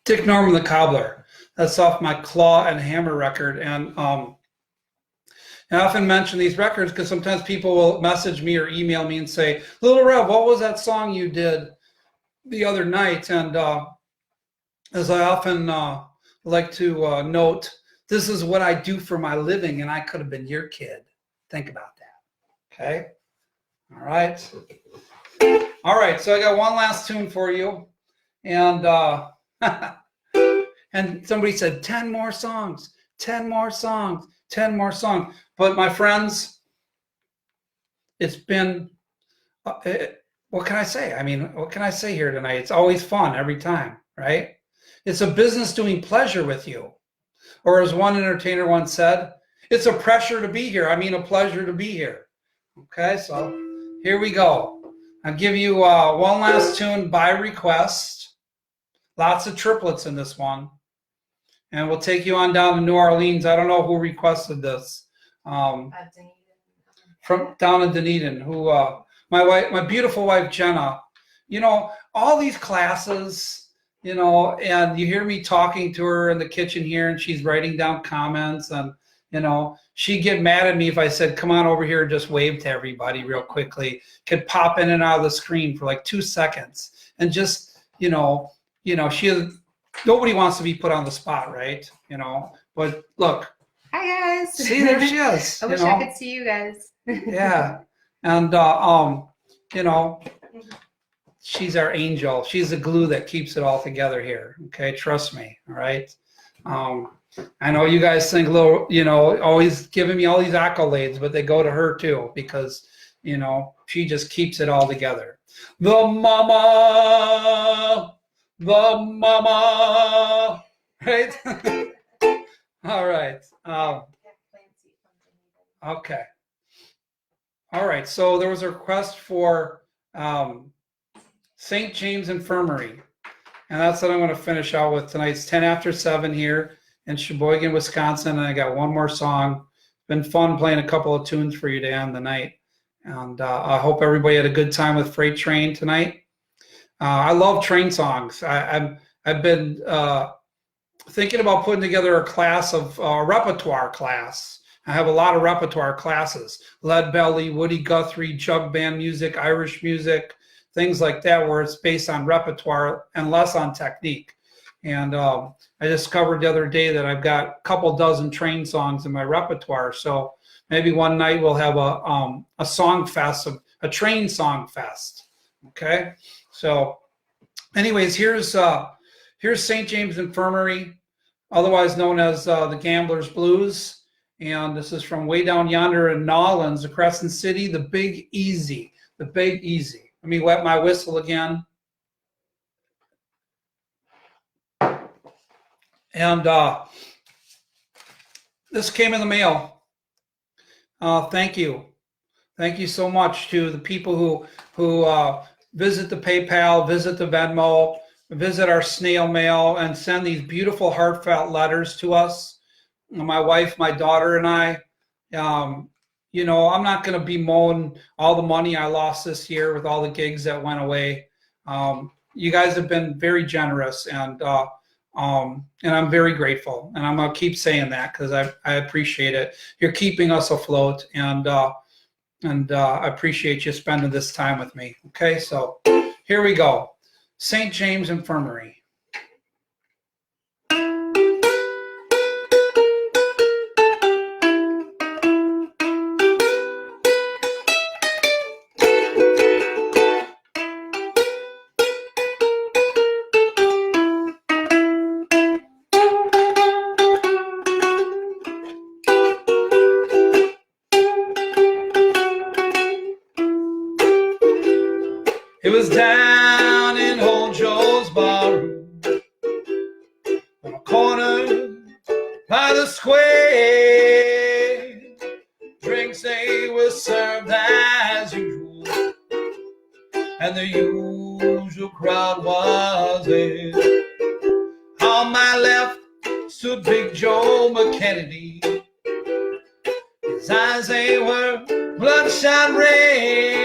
Dick Norman the Cobbler. That's off my Claw and Hammer record. And I often mention these records because sometimes people will message me or email me and say, Lil Rev, what was that song you did the other night? And as I often like to note, this is what I do for my living, and I could have been your kid. Think about that. Okay? All right. All right, so I got one last tune for you. And and somebody said 10 more songs, 10 more songs, 10 more songs. But my friends, it's been, what can I say? I mean, what can I say here tonight? It's always fun every time, right? It's a business doing pleasure with you. Or as one entertainer once said, it's a pressure to be here. I mean, a pleasure to be here. Okay, so here we go. I'll give you one last tune by request. Lots of triplets in this one. And we'll take you on down to New Orleans. I don't know who requested this. From down in Dunedin, who my beautiful wife Jenna, you know, all these classes, you know, and you hear me talking to her in the kitchen here, and she's writing down comments, and you know, she'd get mad at me if I said, come on over here and just wave to everybody real quickly. Could pop in and out of the screen for like 2 seconds and just, you know, nobody wants to be put on the spot, right? You know, but look. Hi guys. See, there she is. I wish I could see you guys. Yeah, and you know, she's our angel. She's the glue that keeps it all together here. Okay, trust me. All right. I know you guys think little, you know, always giving me all these accolades, but they go to her too because, you know, she just keeps it all together. The mama, right? All right. Okay. All right. So there was a request for St. James Infirmary, and that's what I'm going to finish out with tonight. It's 10 after 7 here in Sheboygan, Wisconsin, and I got one more song. Been fun playing a couple of tunes for you to end the night, and I hope everybody had a good time with Freight Train tonight. I love train songs. I've been thinking about putting together a class of repertoire class. I have a lot of repertoire classes: Lead Belly, Woody Guthrie, jug band music, Irish music, things like that, where it's based on repertoire and less on technique. And I discovered the other day that I've got a couple dozen train songs in my repertoire. So maybe one night we'll have a song fest, a train song fest. Okay. So anyways, here's St. James Infirmary, otherwise known as the Gambler's Blues. And this is from way down yonder in Nolens, the Crescent City, the Big Easy, the Big Easy. Let me wet my whistle again. And this came in the mail. Thank you. Thank you so much to the people who visit the PayPal, visit the Venmo, visit our snail mail, and send these beautiful heartfelt letters to us. My wife, my daughter, and I. You know, I'm not going to bemoan all the money I lost this year with all the gigs that went away. You guys have been very generous, and I'm very grateful. And I'm going to keep saying that because I appreciate it. You're keeping us afloat, and and I appreciate you spending this time with me. Okay, so here we go. St. James Infirmary. It was down in Old Joe's barroom, on a corner by the square. Drinks they were served as usual, and the usual crowd was there. On my left stood Big Joe McKennedy. His eyes, they were bloodshot red.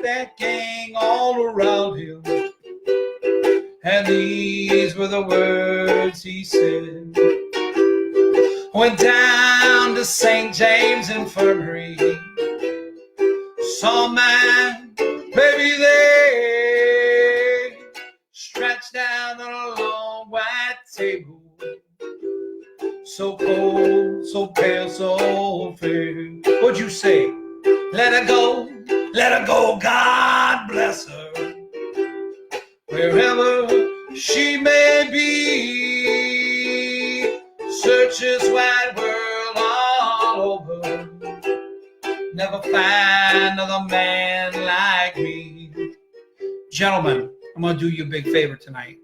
That gang all around him, and these were the words he said. Went down to St. James Infirmary, saw my baby there, stretched out on a long white table, so cold, so pale, so fair. What'd you say? Let her go, God bless her, wherever she may be. Search this wide world all over, never find another man like me. Gentlemen, I'm going to do you a big favor tonight.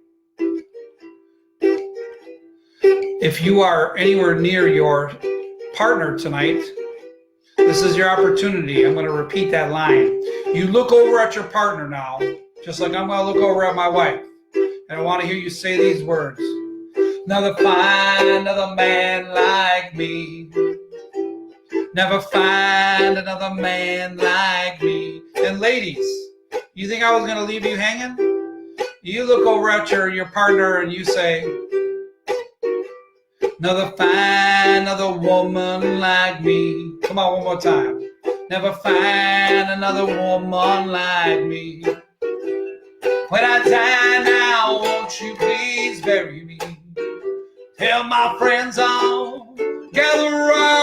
If you are anywhere near your partner tonight, this is your opportunity. I'm going to repeat that line. You look over at your partner now, just like I'm going to look over at my wife. And I want to hear you say these words. Never find another man like me. Never find another man like me. And ladies, you think I was going to leave you hanging? You look over at your partner and you say, never find another woman like me. Come on, one more time. Never find another woman like me. When I die now, won't you please bury me? Tell my friends all gather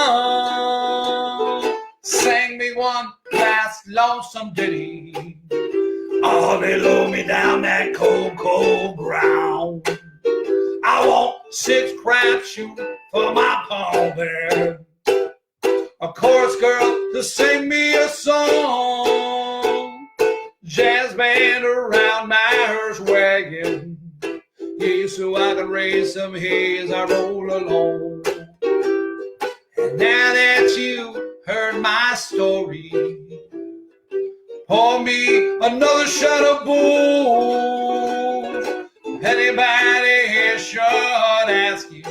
round. Sing me one last lonesome ditty. Oh, they low me down that cold, cold ground. I want 6 crab shoot for my pallbearer, a chorus girl to sing me a song, jazz band around my hearse wagon, yeah, so I can raise some hay as I roll along. And now that you heard my story, pour me another shot of booze. Anybody here should ask you,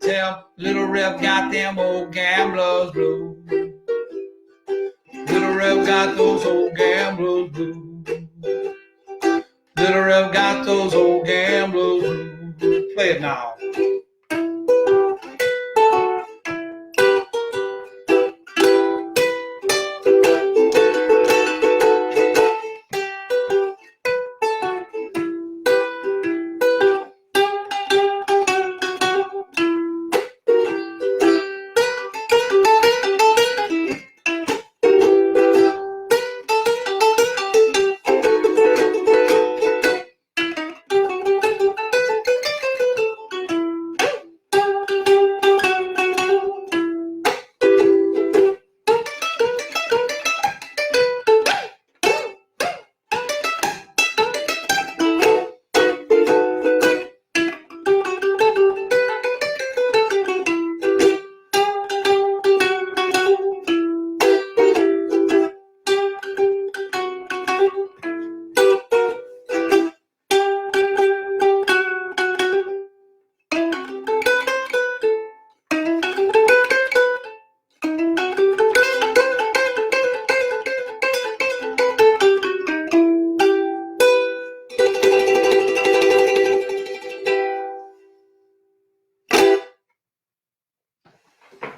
tell Lil Rev got them old gamblers blues. Lil Rev got those old gamblers blues. Lil Rev got those old gamblers blues. Play it now.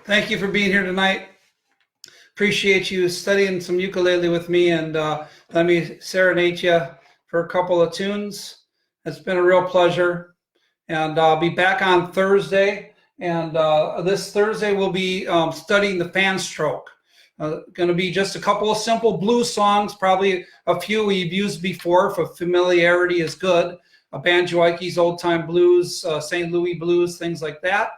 Thank you for being here tonight. appreciate you studying some ukulele with me, and let me serenade you for a couple of tunes. It's been a real pleasure, and I'll be back on Thursday. And this Thursday we'll be studying the fan stroke. Going to be just a couple of simple blues songs, probably a few we've used before, for familiarity is good. Banjo Ikey's Old Time Blues, St. Louis Blues, things like that.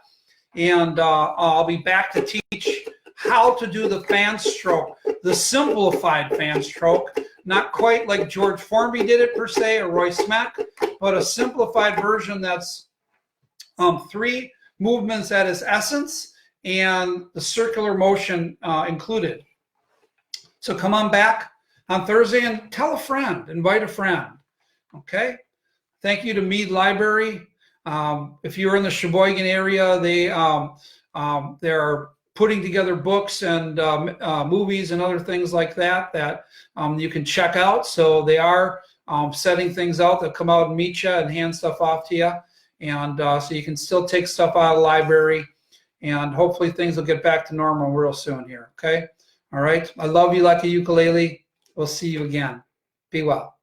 And I'll be back to teach how to do the fan stroke, the simplified fan stroke, not quite like George Formby did it per se, or Roy Smack, but a simplified version that's 3 movements at its essence and the circular motion included. So come on back on Thursday and tell a friend, invite a friend. Okay? Thank you to Mead Library. If you're in the Sheboygan area, they're putting together books and movies and other things like that you can check out. So they are setting things out. They'll come out and meet you and hand stuff off to you. And so you can still take stuff out of the library. And hopefully things will get back to normal real soon here. Okay? All right. I love you like a ukulele. We'll see you again. Be well.